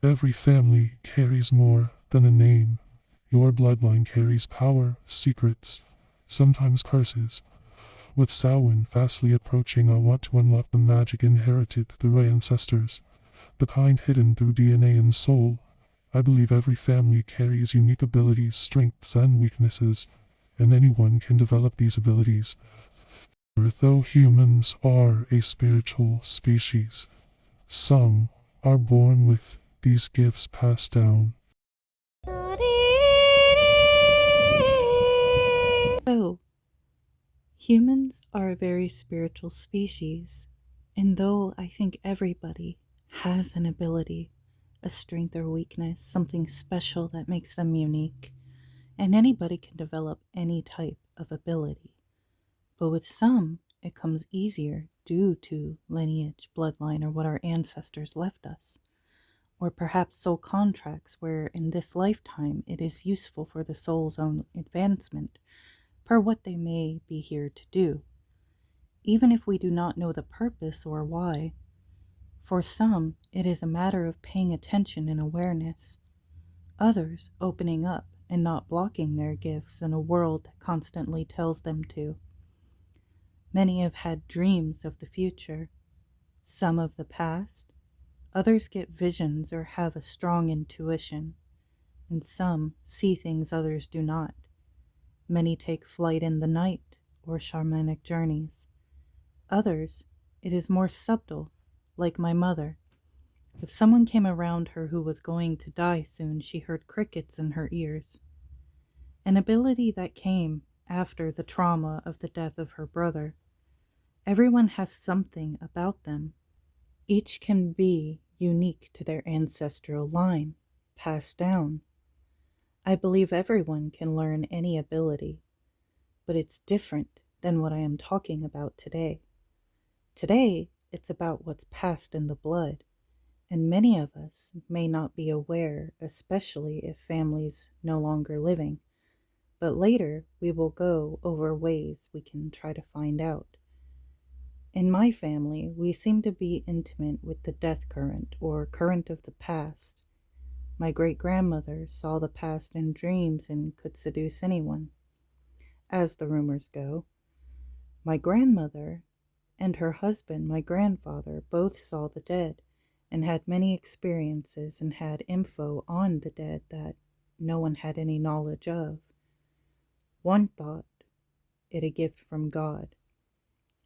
Every family carries more than a name. Your bloodline carries power, secrets, sometimes curses. With Samhain fastly approaching, I want to unlock the magic inherited through ancestors, the kind hidden through DNA and soul. I believe every family carries unique abilities, strengths, and weaknesses, and anyone can develop these abilities. Though humans are a spiritual species, some are born with these gifts passed down. So, humans are a very spiritual species, and though I think everybody has an ability, a strength or weakness, something special that makes them unique, and anybody can develop any type of ability. But with some, it comes easier due to lineage, bloodline, or what our ancestors left us. Or perhaps soul contracts where in this lifetime it is useful for the soul's own advancement, per what they may be here to do, even if we do not know the purpose or why. For some, it is a matter of paying attention and awareness, others opening up and not blocking their gifts in a world that constantly tells them to. Many have had dreams of the future, some of the past, others get visions or have a strong intuition, and some see things others do not. Many take flight in the night or shamanic journeys. Others, it is more subtle, like my mother. If someone came around her who was going to die soon, she heard crickets in her ears. An ability that came after the trauma of the death of her brother. Everyone has something about them. Each can be unique to their ancestral line, passed down. I believe everyone can learn any ability, but it's different than what I am talking about today. Today, it's about what's passed in the blood, and many of us may not be aware, especially if families no longer living. But later, we will go over ways we can try to find out. In my family, we seem to be intimate with the death current or current of the past. My great-grandmother saw the past in dreams and could seduce anyone, as the rumors go. My grandmother and her husband, my grandfather, both saw the dead and had many experiences and had info on the dead that no one had any knowledge of. One thought it a gift from God.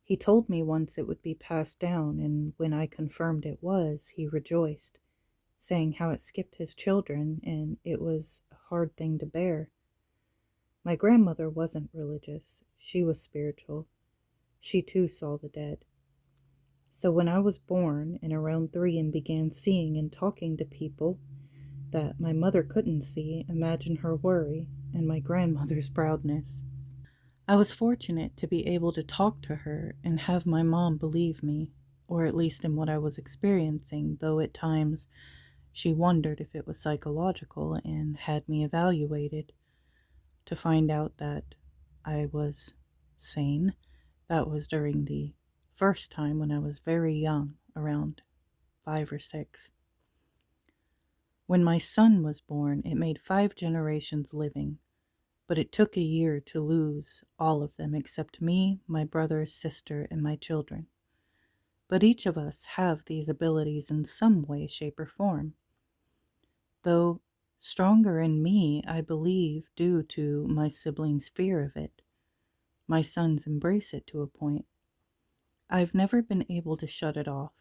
He told me once it would be passed down, and when I confirmed it was, he rejoiced, saying how it skipped his children and it was a hard thing to bear. My grandmother wasn't religious, she was spiritual. She too saw the dead. So when I was born and around 3 and began seeing and talking to people that my mother couldn't see, imagine her worry and my grandmother's proudness. I was fortunate to be able to talk to her and have my mom believe me, or at least in what I was experiencing, though at times she wondered if it was psychological and had me evaluated to find out that I was sane. That was during the first time when I was very young, around 5 or 6. When my son was born, it made 5 generations living, but it took a year to lose all of them except me, my brother, sister, and my children. But each of us have these abilities in some way, shape, or form. Though stronger in me, I believe, due to my siblings' fear of it. My sons embrace it to a point. I've never been able to shut it off.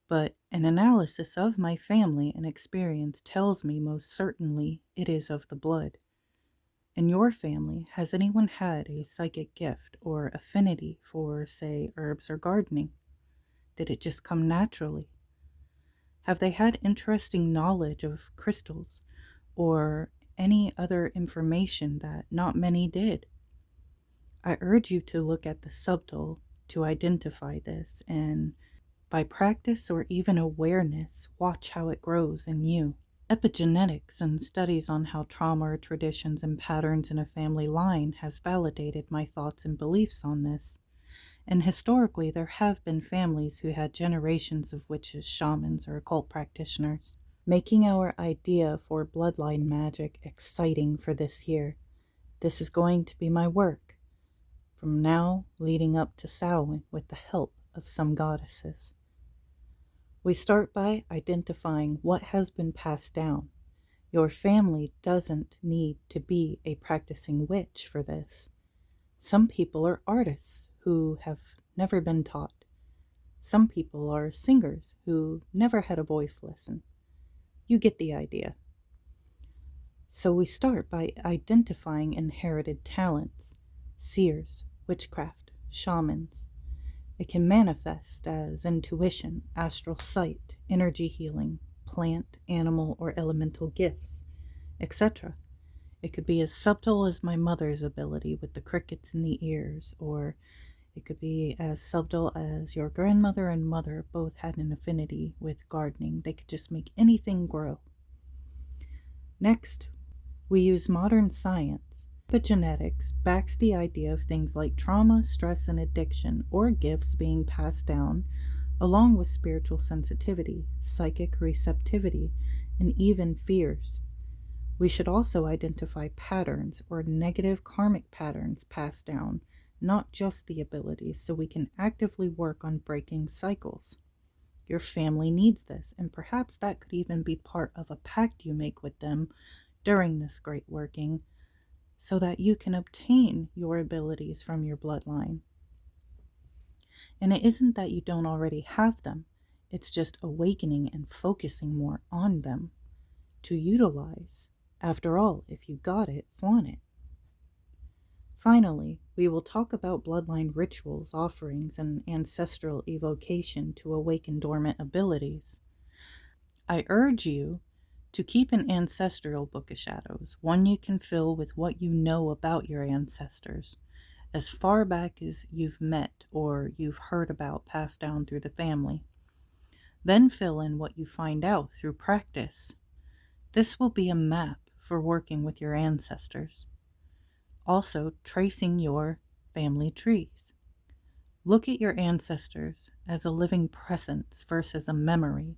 But an analysis of my family and experience tells me most certainly it is of the blood. In your family, has anyone had a psychic gift or affinity for, say, herbs or gardening? Did it just come naturally? Have they had interesting knowledge of crystals or any other information that not many did? I urge you to look at the subtle to identify this, and by practice or even awareness, watch how it grows in you. Epigenetics and studies on how trauma or traditions and patterns in a family line has validated my thoughts and beliefs on this. And historically, there have been families who had generations of witches, shamans, or occult practitioners. making our idea for bloodline magic exciting for this year. This is going to be my work, from now leading up to Samhain with the help of some goddesses. We start by identifying what has been passed down. Your family doesn't need to be a practicing witch for this. Some people are artists who have never been taught. Some people are singers who never had a voice lesson. You get the idea. So we start by identifying inherited talents: seers, witchcraft, shamans. It can manifest as intuition, astral sight, energy healing, plant, animal, or elemental gifts, etc. It could be as subtle as my mother's ability with the crickets in the ears, or it could be as subtle as your grandmother and mother both had an affinity with gardening. They could just make anything grow. Next, we use modern science. Epigenetics backs the idea of things like trauma, stress, and addiction, or gifts being passed down, along with spiritual sensitivity, psychic receptivity, and even fears. We should also identify patterns or negative karmic patterns passed down, not just the abilities, so we can actively work on breaking cycles. Your family needs this, and perhaps that could even be part of a pact you make with them during this great working, so that you can obtain your abilities from your bloodline. And it isn't that you don't already have them, it's just awakening and focusing more on them to utilize. After all, if you got it, flaunt it. Finally, we will talk about bloodline rituals, offerings, and ancestral evocation to awaken dormant abilities. I urge you to keep an ancestral book of shadows, one you can fill with what you know about your ancestors, as far back as you've met or you've heard about passed down through the family. Then fill in what you find out through practice. This will be a map for working with your ancestors. Also, tracing your family trees. Look at your ancestors as a living presence versus a memory.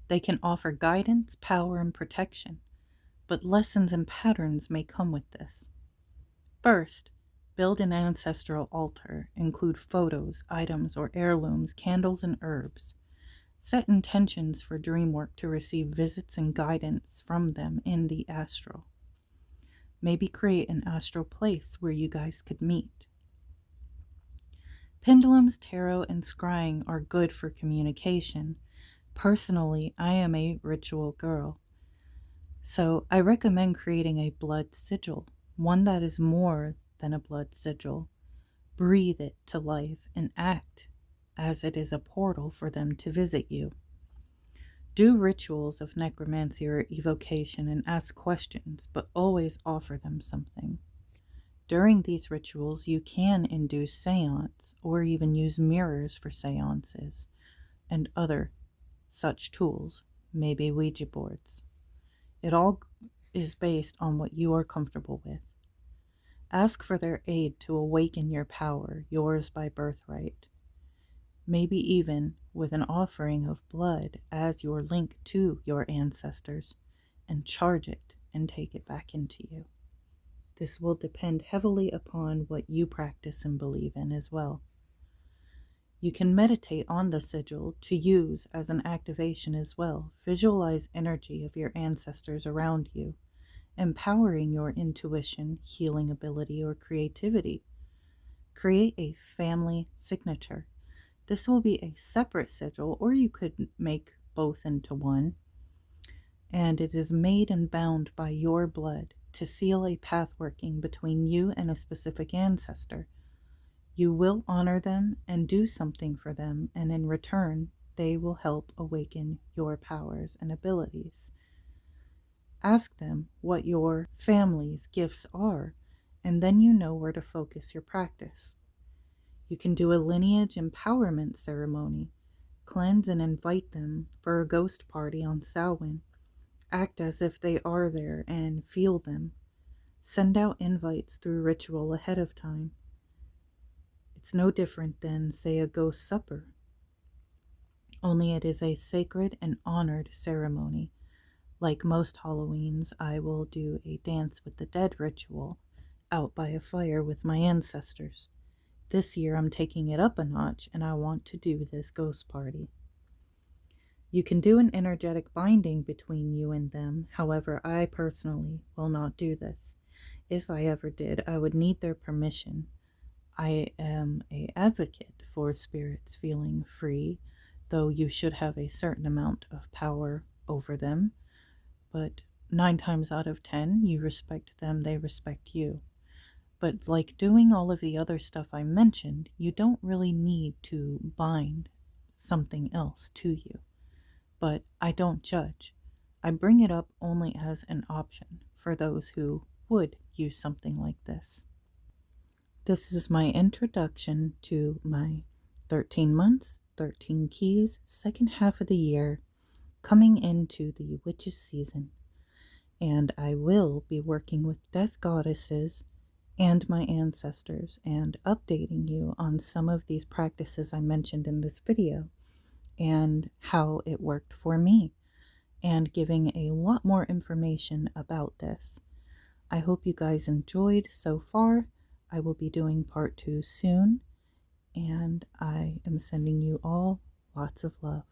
They can offer guidance, power, and protection, but lessons and patterns may come with this. First, build an ancestral altar. Include photos, items, or heirlooms, candles, and herbs. Set intentions for dream work to receive visits and guidance from them in the astral. Maybe create an astral place where you guys could meet. Pendulums, tarot, and scrying are good for communication. Personally, I am a ritual girl, so I recommend creating a blood sigil, one that is more than a blood sigil. Breathe it to life and act as it is a portal for them to visit you. Do rituals of necromancy or evocation and ask questions, but always offer them something. During these rituals, you can induce seance or even use mirrors for seances and other such tools, maybe Ouija boards. It all is based on what you are comfortable with. Ask for their aid to awaken your power, yours by birthright. Maybe even with an offering of blood as your link to your ancestors, and charge it and take it back into you. This will depend heavily upon what you practice and believe in as well. You can meditate on the sigil to use as an activation as well. Visualize energy of your ancestors around you, empowering your intuition, healing ability, or creativity. Create a family signature. This will be a separate sigil, or you could make both into one. And it is made and bound by your blood to seal a path working between you and a specific ancestor. You will honor them and do something for them, and in return, they will help awaken your powers and abilities. Ask them what your family's gifts are, and then you know where to focus your practice. You can do a lineage empowerment ceremony, cleanse and invite them for a ghost party on Samhain. Act as if they are there and feel them. Send out invites through ritual ahead of time. It's no different than, say, a ghost supper, only it is a sacred and honored ceremony. Like most Halloweens, I will do a Dance with the Dead ritual out by a fire with my ancestors. This year I'm taking it up a notch and I want to do this ghost party. You can do an energetic binding between you and them, however, I personally will not do this. If I ever did, I would need their permission. I am an advocate for spirits feeling free, though you should have a certain amount of power over them. But 9 times out of 10, you respect them, they respect you. But like doing all of the other stuff I mentioned, you don't really need to bind something else to you. But I don't judge. I bring it up only as an option for those who would use something like this. This is my introduction to my 13 months, 13 keys, second half of the year, coming into the witches season. And I will be working with death goddesses and my ancestors and updating you on some of these practices I mentioned in this video and how it worked for me, and giving a lot more information about this. I hope you guys enjoyed so far. I will be doing part 2 soon, and I am sending you all lots of love.